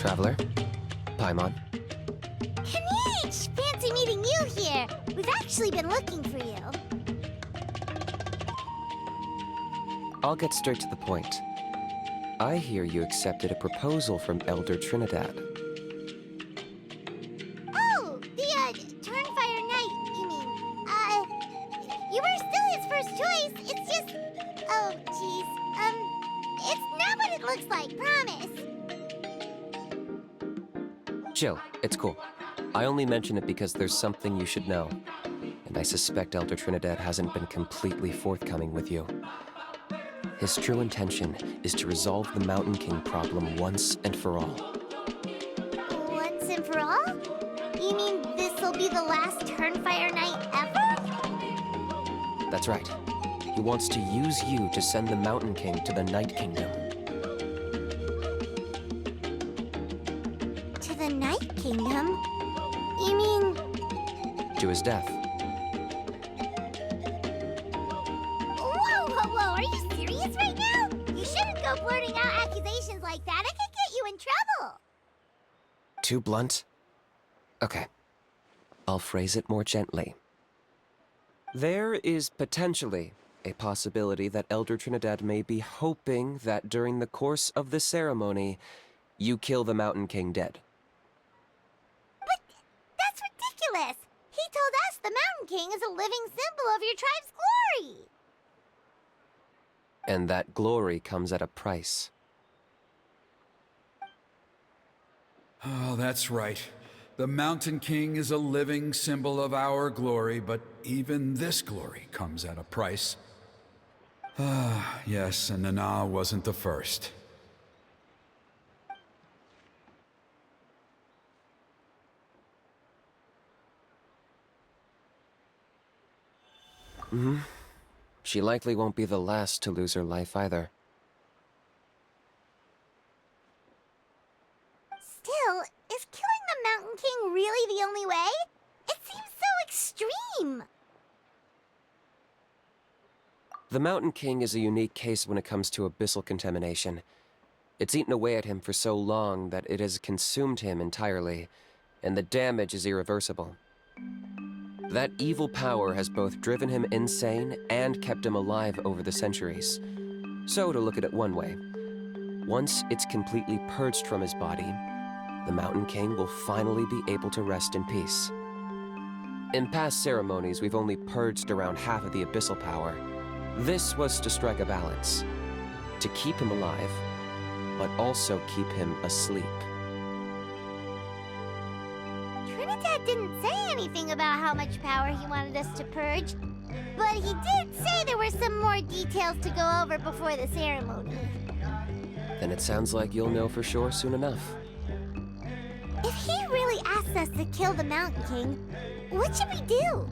Traveler, Paimon. Kanish! Fancy meeting you here. We've actually been looking for you. I'll get straight to the point. I hear you accepted a proposal from Elder Trinidad. Oh, the, Turnfire Knight, you mean. You were still his first choice. It's just... Oh, jeez. It's not what it looks like, promise. Chill, it's cool. I only mention it because there's something you should know. And I suspect Elder Trinidad hasn't been completely forthcoming with you. His true intention is to resolve the Mountain King problem once and for all. Once and for all? You mean this'll be the last Turnfire Knight ever? That's right. He wants to use you to send the Mountain King to the Night Kingdom. To the Night Kingdom? You mean... To his death. Whoa, are you serious right now? You shouldn't go blurting out accusations like that. It could get you in trouble. Too blunt? Okay. I'll phrase it more gently. There is potentially a possibility that Elder Trinidad may be hoping that during the course of the ceremony, you kill the Mountain King dead. But that's ridiculous. He told us the Mountain King is a living symbol of your tribe's glory. And that glory comes at a price. Oh, that's right. The Mountain King is a living symbol of our glory, but even this glory comes at a price. Ah, yes, and Nana wasn't the first. She likely won't be the last to lose her life either. Still, is killing the Mountain King really the only way? It seems so extreme. The Mountain King is a unique case when it comes to abyssal contamination. It's eaten away at him for so long that it has consumed him entirely, and the damage is irreversible. That evil power has both driven him insane and kept him alive over the centuries. So, to look at it one way, once it's completely purged from his body, the Mountain King will finally be able to rest in peace. In past ceremonies, we've only purged around half of the abyssal power. This was to strike a balance, to keep him alive, but also keep him asleep. Trinidad didn't say anything about how much power he wanted us to purge, but he did say there were some more details to go over before the ceremony. Then it sounds like you'll know for sure soon enough. If he really asks us to kill the Mountain King, what should we do?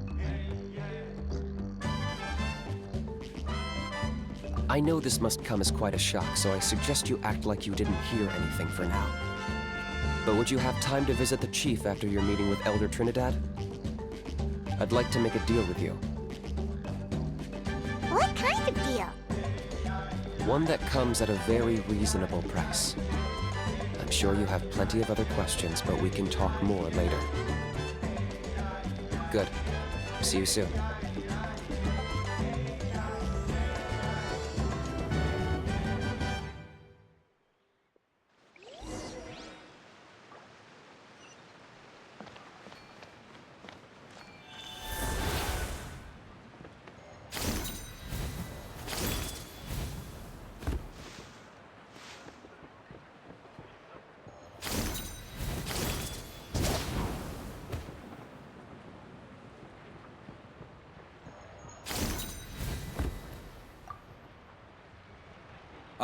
I know this must come as quite a shock, so I suggest you act like you didn't hear anything for now. But would you have time to visit the chief after your meeting with Elder Trinidad? I'd like to make a deal with you. What kind of deal? One that comes at a very reasonable price. I'm sure you have plenty of other questions, but we can talk more later. Good. See you soon.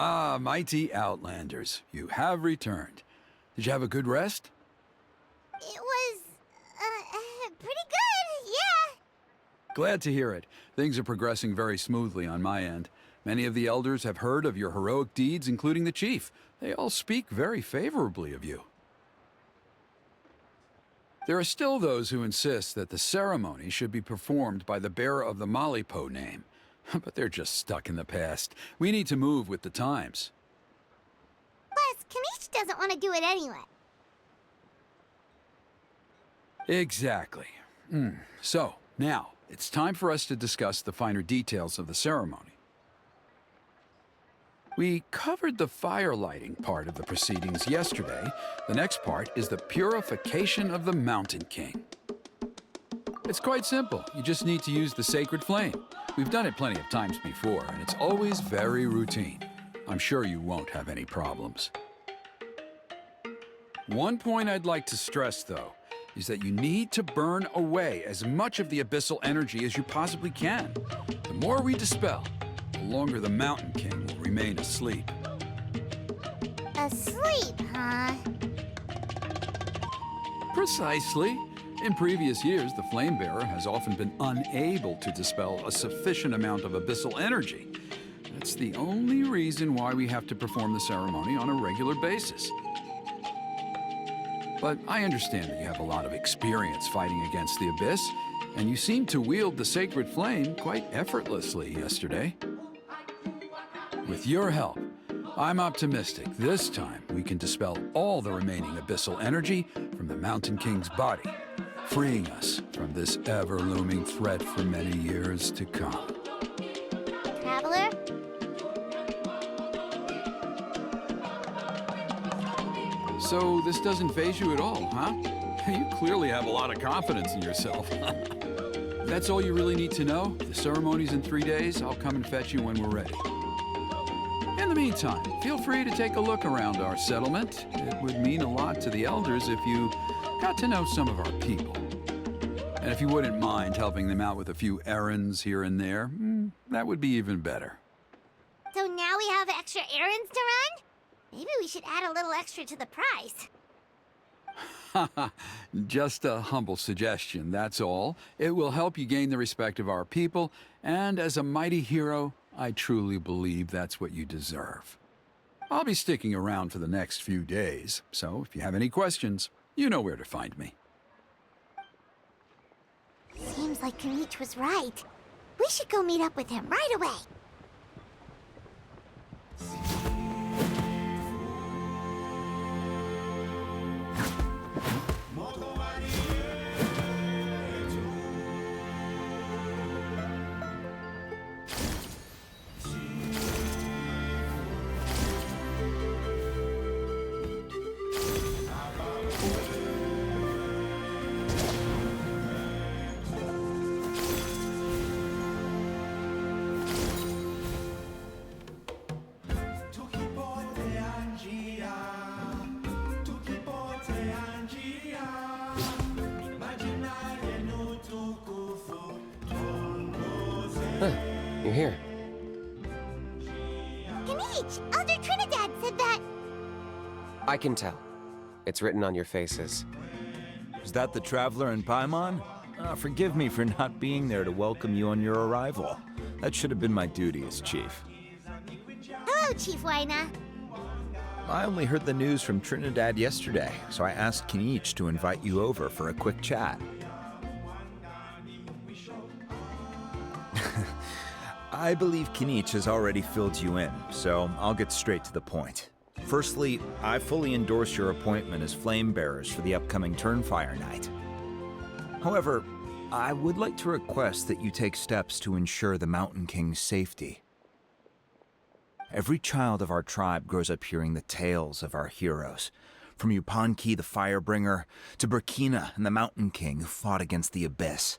Ah, mighty Outlanders, you have returned. Did you have a good rest? It was, pretty good, yeah. Glad to hear it. Things are progressing very smoothly on my end. Many of the elders have heard of your heroic deeds, including the chief. They all speak very favorably of you. There are still those who insist that the ceremony should be performed by the bearer of the Malipo name. But they're just stuck in the past. We need to move with the times. Plus, Kanish doesn't want to do it anyway. Exactly. So, now, it's time for us to discuss the finer details of the ceremony. We covered the fire lighting part of the proceedings yesterday. The next part is the purification of the Mountain King. It's quite simple. You just need to use the sacred flame. We've done it plenty of times before, and it's always very routine. I'm sure you won't have any problems. One point I'd like to stress, though, is that you need to burn away as much of the abyssal energy as you possibly can. The more we dispel, the longer the Mountain King will remain asleep. Asleep, huh? Precisely. In previous years, the Flame Bearer has often been unable to dispel a sufficient amount of abyssal energy. That's the only reason why we have to perform the ceremony on a regular basis. But I understand that you have a lot of experience fighting against the Abyss, and you seem to wield the sacred flame quite effortlessly yesterday. With your help, I'm optimistic this time we can dispel all the remaining abyssal energy from the Mountain King's body, freeing us from this ever-looming threat for many years to come. Traveler? So this doesn't faze you at all, huh? You clearly have a lot of confidence in yourself. That's all you really need to know. The ceremony's in 3 days. I'll come and fetch you when we're ready. In the meantime, feel free to take a look around our settlement. It would mean a lot to the elders if you got to know some of our people. And if you wouldn't mind helping them out with a few errands here and there, that would be even better. So now we have extra errands to run? Maybe we should add a little extra to the price. Just a humble suggestion, that's all. It will help you gain the respect of our people, and as a mighty hero, I truly believe that's what you deserve. I'll be sticking around for the next few days, so if you have any questions, you know where to find me. Seems like Kanich was right. We should go meet up with him right away. Huh, you're here. Kanich, Elder Trinidad said that... I can tell. It's written on your faces. Is that the Traveler in Paimon? Forgive me for not being there to welcome you on your arrival. That should have been my duty as chief. Hello, Chief Waina. I only heard the news from Trinidad yesterday, so I asked Kanich to invite you over for a quick chat. I believe Kanich has already filled you in, so I'll get straight to the point. Firstly, I fully endorse your appointment as flame bearers for the upcoming Turnfire Night. However, I would like to request that you take steps to ensure the Mountain King's safety. Every child of our tribe grows up hearing the tales of our heroes, from Yupanqui the Firebringer to Burkina and the Mountain King who fought against the Abyss.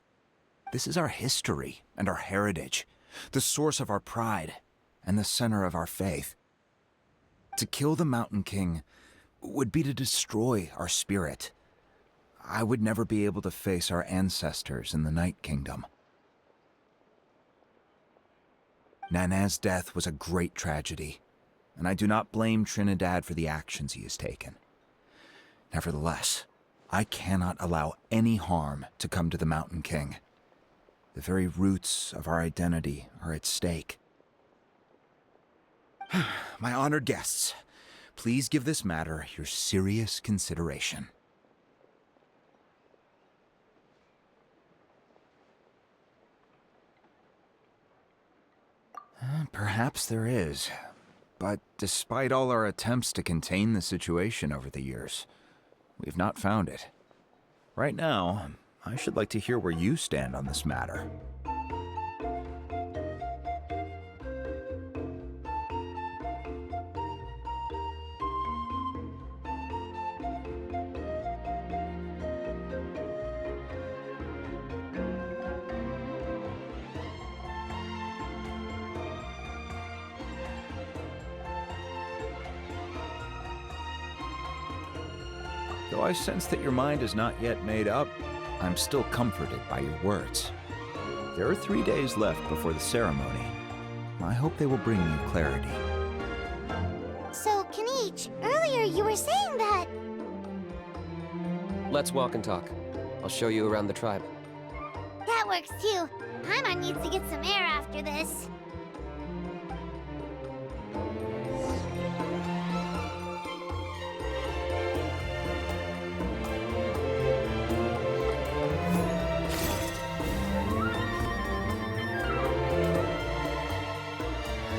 This is our history and our heritage, the source of our pride and the center of our faith. To kill the Mountain King would be to destroy our spirit. I would never be able to face our ancestors in the Night Kingdom. Nana's death was a great tragedy, and I do not blame Trinidad for the actions he has taken. Nevertheless, I cannot allow any harm to come to the Mountain King. The very roots of our identity are at stake. My honored guests, please give this matter your serious consideration. Perhaps there is, but despite all our attempts to contain the situation over the years, we've not found it. Right now, I should like to hear where you stand on this matter. Though I sense that your mind is not yet made up, I'm still comforted by your words. There are 3 days left before the ceremony. I hope they will bring you clarity. So, Kanich, earlier you were saying that... Let's walk and talk. I'll show you around the tribe. That works too. Paimon needs to get some air after this.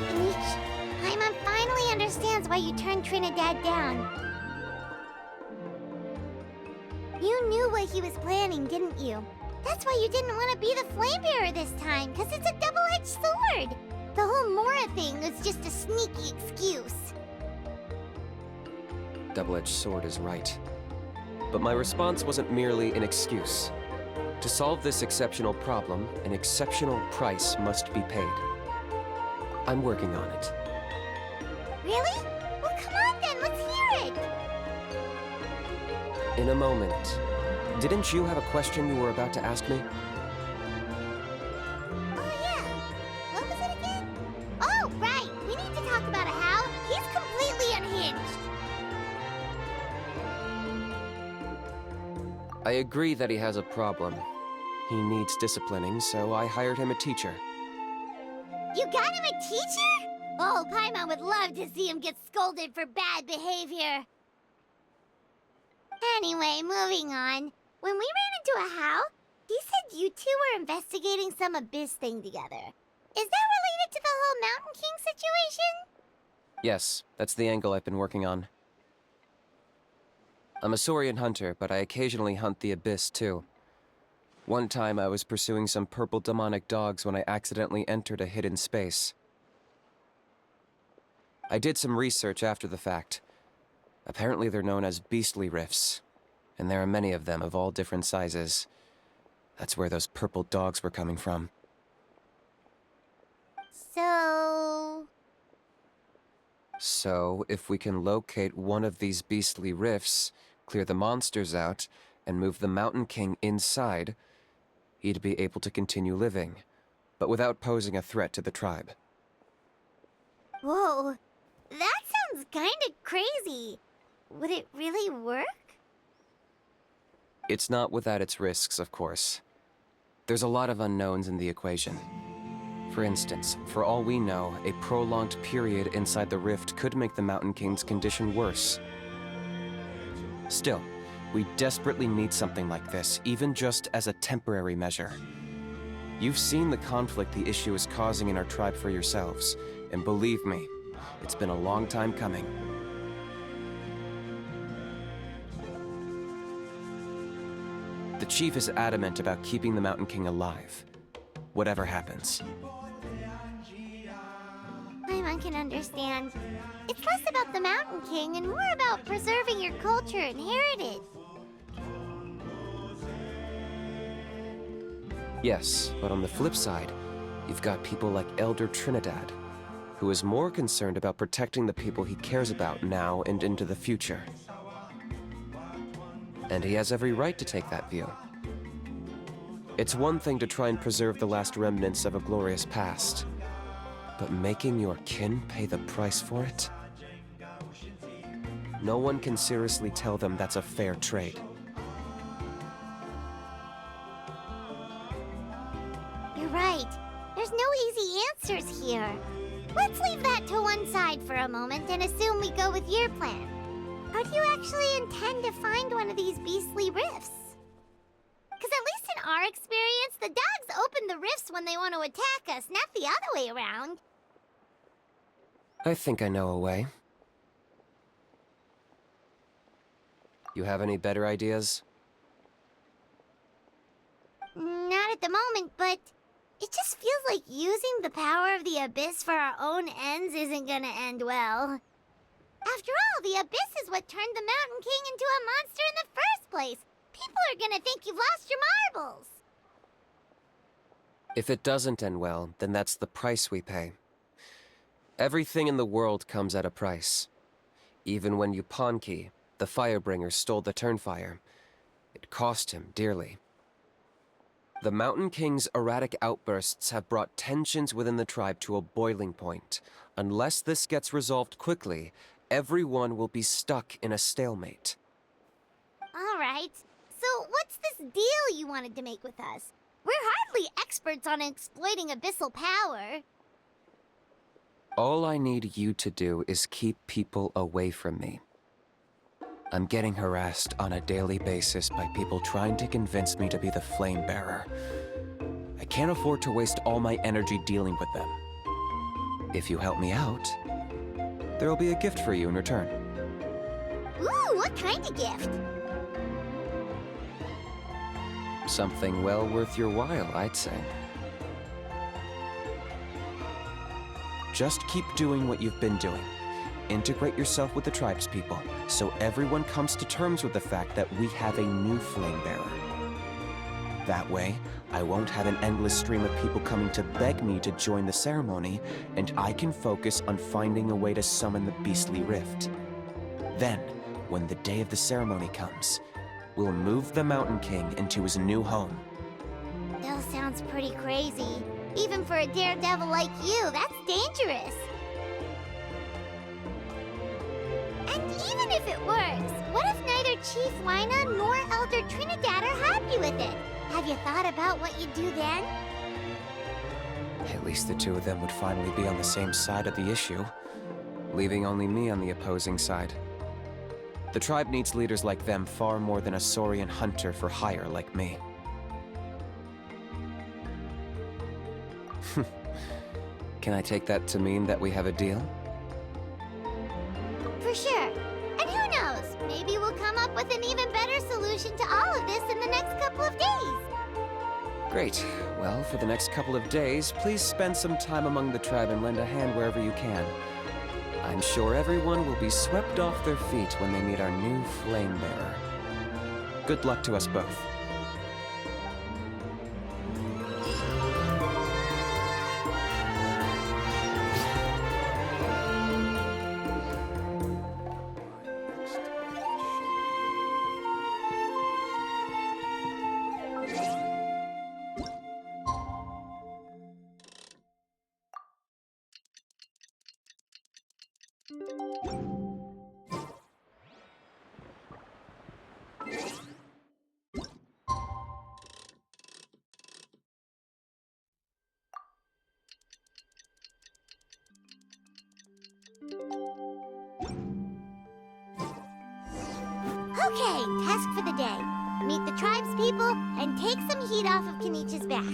Kanich, Paimon finally understands why you turned Trinidad down. You knew what he was planning, didn't you? That's why you didn't want to be the flame bearer this time, because it's a double-edged sword. The whole Mora thing was just a sneaky excuse. Double-edged sword is right. But my response wasn't merely an excuse. To solve this exceptional problem, an exceptional price must be paid. I'm working on it. Really? Well, come on then, let's hear it. In a moment. Didn't you have a question you were about to ask me? Oh, yeah. What was it again? Oh, right. We need to talk about Hal. He's completely unhinged. I agree that he has a problem. He needs disciplining, so I hired him a teacher. You got him a teacher? Oh, Paimon would love to see him get scolded for bad behavior. Anyway, moving on. When we ran into a Hal, he said you two were investigating some abyss thing together. Is that related to the whole Mountain King situation? Yes, that's the angle I've been working on. I'm a Saurian hunter, but I occasionally hunt the abyss too. One time I was pursuing some purple demonic dogs when I accidentally entered a hidden space. I did some research after the fact. Apparently they're known as beastly rifts, and there are many of them of all different sizes. That's where those purple dogs were coming from. So, if we can locate one of these beastly rifts, clear the monsters out, and move the Mountain King inside, he'd be able to continue living, but without posing a threat to the tribe. Whoa, that sounds kinda crazy. Would it really work? It's not without its risks, of course. There's a lot of unknowns in the equation. For instance, for all we know, a prolonged period inside the rift could make the Mountain King's condition worse. Still, we desperately need something like this, even just as a temporary measure. You've seen the conflict the issue is causing in our tribe for yourselves, and believe me, it's been a long time coming. The chief is adamant about keeping the Mountain King alive, whatever happens. Paimon can understand. It's less about the Mountain King and more about preserving your culture and heritage. Yes, but on the flip side, you've got people like Elder Trinidad, who is more concerned about protecting the people he cares about now and into the future. And he has every right to take that view. It's one thing to try and preserve the last remnants of a glorious past, but making your kin pay the price for it? No one can seriously tell them that's a fair trade. You're right. There's no easy answers here. Let's leave that to one side for a moment and assume we go with your plan. How do you actually intend to find one of these beastly rifts? Because at least in our experience, the dogs open the rifts when they want to attack us, not the other way around. I think I know a way. You have any better ideas? at the moment, but it just feels like using the power of the Abyss for our own ends isn't gonna end well. After all, the Abyss is what turned the Mountain King into a monster in the first place. People are gonna think you've lost your marbles. If it doesn't end well, then that's the price we pay. Everything in the world comes at a price. Even when Yupanqui, the Firebringer, stole the Turnfire, it cost him dearly. The Mountain King's erratic outbursts have brought tensions within the tribe to a boiling point. Unless this gets resolved quickly, everyone will be stuck in a stalemate. All right. So what's this deal you wanted to make with us? We're hardly experts on exploiting abyssal power. All I need you to do is keep people away from me. I'm getting harassed on a daily basis by people trying to convince me to be the Flame Bearer. I can't afford to waste all my energy dealing with them. If you help me out, there'll be a gift for you in return. Ooh, what kind of gift? Something well worth your while, I'd say. Just keep doing what you've been doing. Integrate yourself with the tribespeople, so everyone comes to terms with the fact that we have a new Flame Bearer. That way, I won't have an endless stream of people coming to beg me to join the ceremony, and I can focus on finding a way to summon the beastly rift. Then, when the day of the ceremony comes, we'll move the Mountain King into his new home. Still sounds pretty crazy. Even for a daredevil like you, that's dangerous. And even if it works, what if neither Chief Wyna nor Elder Trinidad are happy with it? Have you thought about what you'd do then? At least the two of them would finally be on the same side of the issue, leaving only me on the opposing side. The tribe needs leaders like them far more than a Saurian hunter for hire like me. Can I take that to mean that we have a deal? For sure. And who knows? Maybe we'll come up with an even better solution to all of this in the next couple of days. Great. Well, for the next couple of days, please spend some time among the tribe and lend a hand wherever you can. I'm sure everyone will be swept off their feet when they meet our new Flame Bearer. Good luck to us both. Okay, task for the day. Meet the tribespeople and take some heat off of Kenichi's back.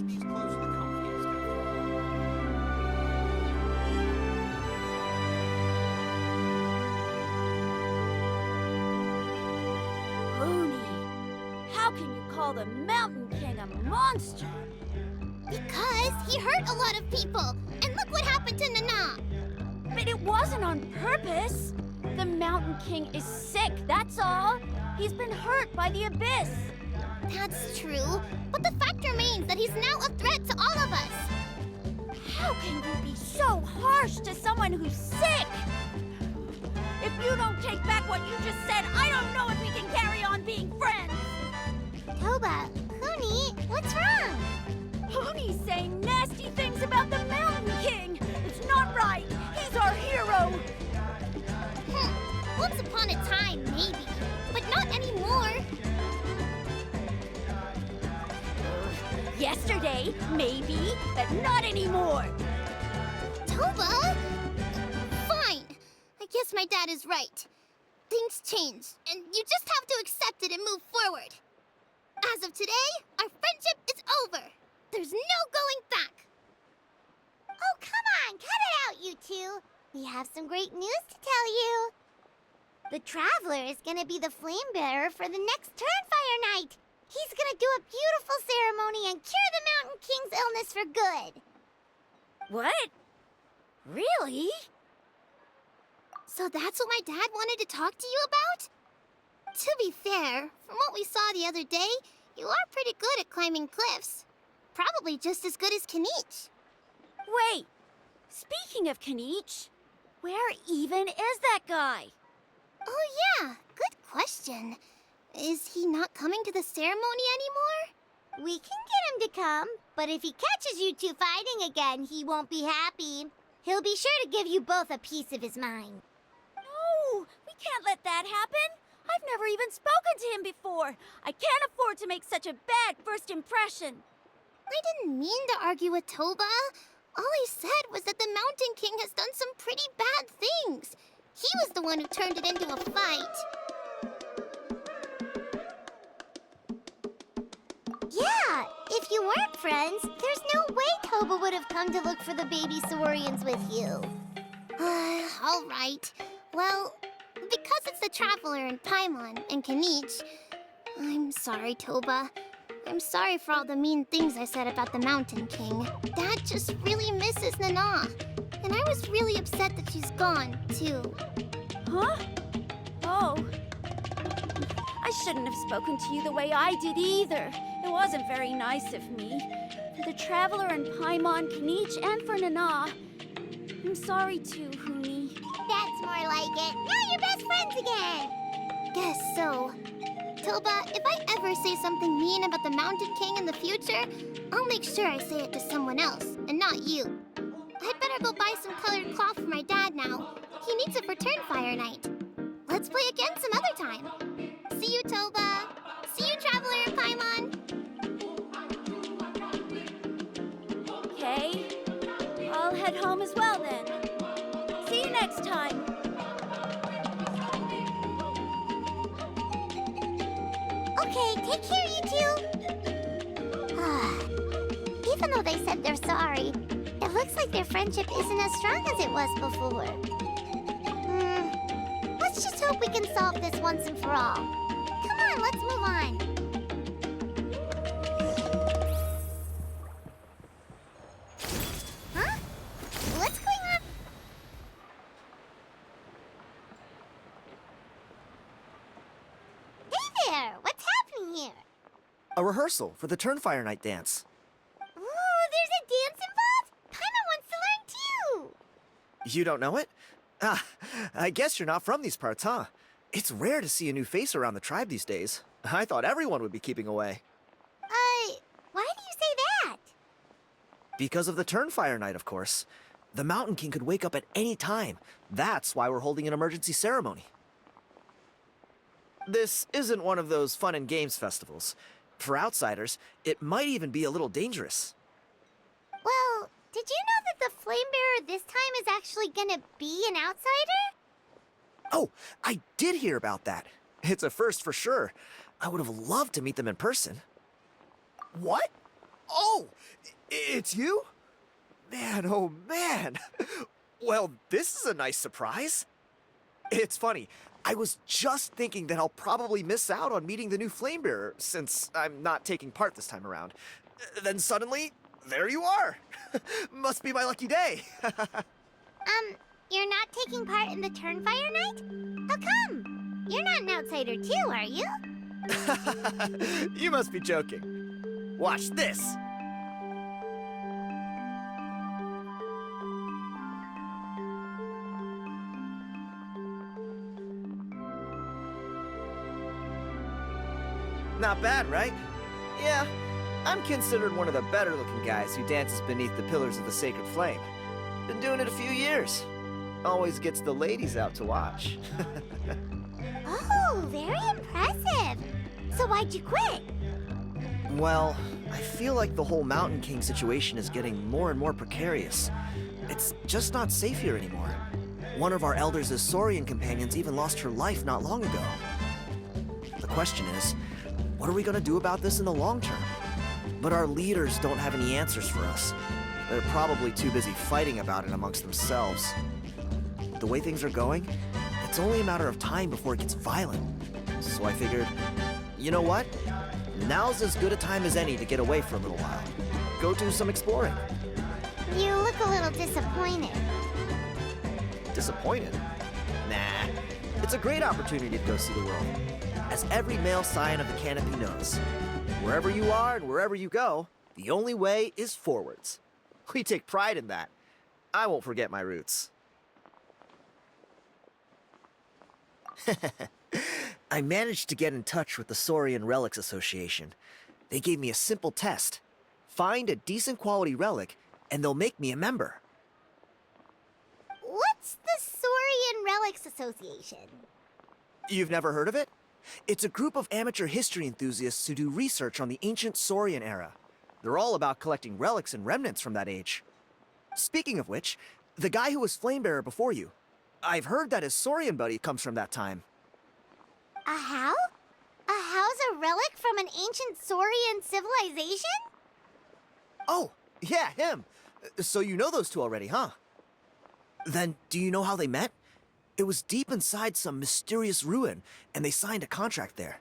Oni, how can you call the Mountain King a monster? Because he hurt a lot of people. And look what happened to Nana. But it wasn't on purpose. The Mountain King is sick, that's all. He's been hurt by the Abyss. That's true, but the fact remains that he's now a threat to all of us. How can you be so harsh to someone who's sick? If you don't take back what you just said, I don't know if we can carry on being friends. Toba, Kuni, what's wrong? Huni's saying nasty things about the Mountain King. It's not right. He's our hero. Once upon a time, maybe, but not anymore. Yesterday, maybe, but not anymore. Toba? Fine. I guess my dad is right. Things change, and you just have to accept it and move forward. As of today, our friendship is over. There's no going back. Oh, come on, cut it out, you two. We have some great news to tell you. The Traveler is gonna be the Flame Bearer for the next Turnfire night. He's gonna do a beautiful ceremony and cure the Mountain King's illness for good. What? Really? So that's what my dad wanted to talk to you about? To be fair, from what we saw the other day, you are pretty good at climbing cliffs. Probably just as good as Kanich. Wait, speaking of Kanich, where even is that guy? Oh yeah, good question. Is he not coming to the ceremony anymore? We can get him to come, but if he catches you two fighting again, he won't be happy. He'll be sure to give you both a piece of his mind. No, we can't let that happen. I've never even spoken to him before. I can't afford to make such a bad first impression. I didn't mean to argue with Toba. All I said was that the Mountain King has done some pretty bad things. He was the one who turned it into a fight. Yeah, if you weren't friends, there's no way Toba would have come to look for the baby Saurians with you. All right. Well, because it's the Traveler and Paimon and Kanich, I'm sorry, Toba. I'm sorry for all the mean things I said about the Mountain King. Dad just really misses Nana. And I was really upset that she's gone, too. Huh? Oh. I shouldn't have spoken to you the way I did either. It wasn't very nice of me. For the Traveler and Paimon, Kanich, and for Nana. I'm sorry too, Huni. That's more like it. Now you're best friends again. Guess so. Toba, if I ever say something mean about the Mountain King in the future, I'll make sure I say it to someone else, and not you. I'd better go buy some colored cloth for my dad now. He needs it for Turnfire Night. Let's play again some other time. See you, Toba. See you, Traveler and Paimon. Okay. I'll head home as well then. See you next time. Okay, take care, you two. Even though they said they're sorry, it looks like their friendship isn't as strong as it was before. Let's just hope we can solve this once and for all. Come on, let's move on. Huh? What's going on? Hey there! What's happening here? A rehearsal for the Turnfire Night dance. Ooh, there's a dance involved? Paimon wants to learn too! You don't know it? Ah, I guess you're not from these parts, huh? It's rare to see a new face around the tribe these days. I thought everyone would be keeping away. Why do you say that? Because of the Turnfire Night, of course. The Mountain King could wake up at any time. That's why we're holding an emergency ceremony. This isn't one of those fun and games festivals. For outsiders, it might even be a little dangerous. Well, did you know that the Flame Bearer this time is actually gonna be an outsider? Oh, I did hear about that. It's a first for sure. I would have loved to meet them in person. What? Oh, it's you? Man, oh man. Well, this is a nice surprise. It's funny. I was just thinking that I'll probably miss out on meeting the new Flame Bearer since I'm not taking part this time around. Then suddenly, there you are. Must be my lucky day. You're not taking part in the Turnfire Night? How come? You're not an outsider too, are you? You must be joking. Watch this. Not bad, right? Yeah, I'm considered one of the better-looking guys who dances beneath the pillars of the sacred flame. Been doing it a few years. Always gets the ladies out to watch. Oh, very impressive. So why'd you quit? Well, I feel like the whole Mountain King situation is getting more and more precarious. It's just not safe here anymore. One of our elders' Saurian companions even lost her life not long ago. The question is, what are we gonna do about this in the long term? But our leaders don't have any answers for us. They're probably too busy fighting about it amongst themselves. The way things are going, it's only a matter of time before it gets violent. So I figured, you know what? Now's as good a time as any to get away for a little while. go do some exploring. You look a little disappointed. Disappointed? Nah. It's a great opportunity to go see the world. As every male scion of the canopy knows, wherever you are and wherever you go, the only way is forwards. We take pride in that. I won't forget my roots. I managed to get in touch with the Saurian Relics Association. They gave me a simple test. Find a decent quality relic, and they'll make me a member. What's the Saurian Relics Association? You've never heard of it? It's a group of amateur history enthusiasts who do research on the ancient Saurian era. They're all about collecting relics and remnants from that age. Speaking of which, the guy who was Flamebearer before you, I've heard that his Saurian buddy comes from that time. A how? A how's a relic from an ancient Saurian civilization? Oh, yeah, him. So you know those two already, huh? Then, do you know how they met? It was deep inside some mysterious ruin, and they signed a contract there.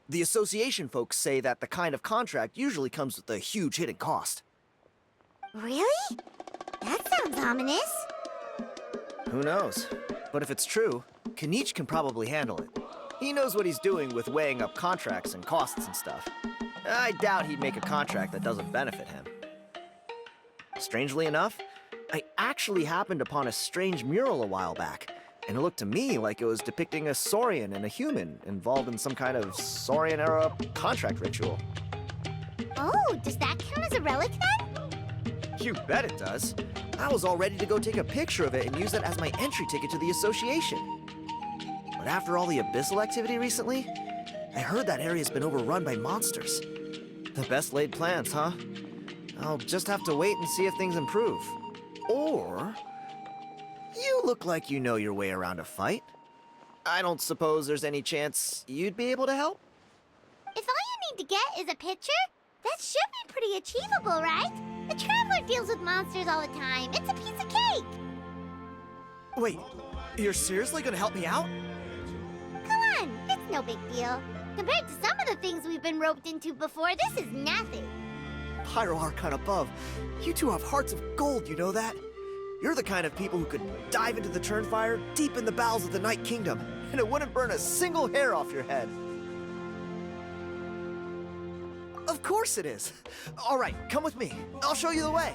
The association folks say that the kind of contract usually comes with a huge hidden cost. Really? That sounds ominous. Who knows? But if it's true, Kanich can probably handle it. He knows what he's doing with weighing up contracts and costs and stuff. I doubt he'd make a contract that doesn't benefit him. Strangely enough, I actually happened upon a strange mural a while back, and it looked to me like it was depicting a Saurian and a human involved in some kind of Saurian-era contract ritual. Oh, does that count as a relic then? You bet it does. I was all ready to go take a picture of it and use it as my entry ticket to the association. But after all the abyssal activity recently, I heard that area's been overrun by monsters. The best laid plans, huh? I'll just have to wait and see if things improve. Or... you look like you know your way around a fight. I don't suppose there's any chance you'd be able to help? If all you need to get is a picture, that should be pretty achievable, right? The Traveler deals with monsters all the time. It's a piece of cake. Wait, you're seriously gonna help me out? Come on, it's no big deal. Compared to some of the things we've been roped into before, this is nothing. Pyro Archon above, you two have hearts of gold, you know that? You're the kind of people who could dive into the Turnfire deep in the bowels of the Night Kingdom, and it wouldn't burn a single hair off your head. Of course it is. All right, come with me. I'll show you the way.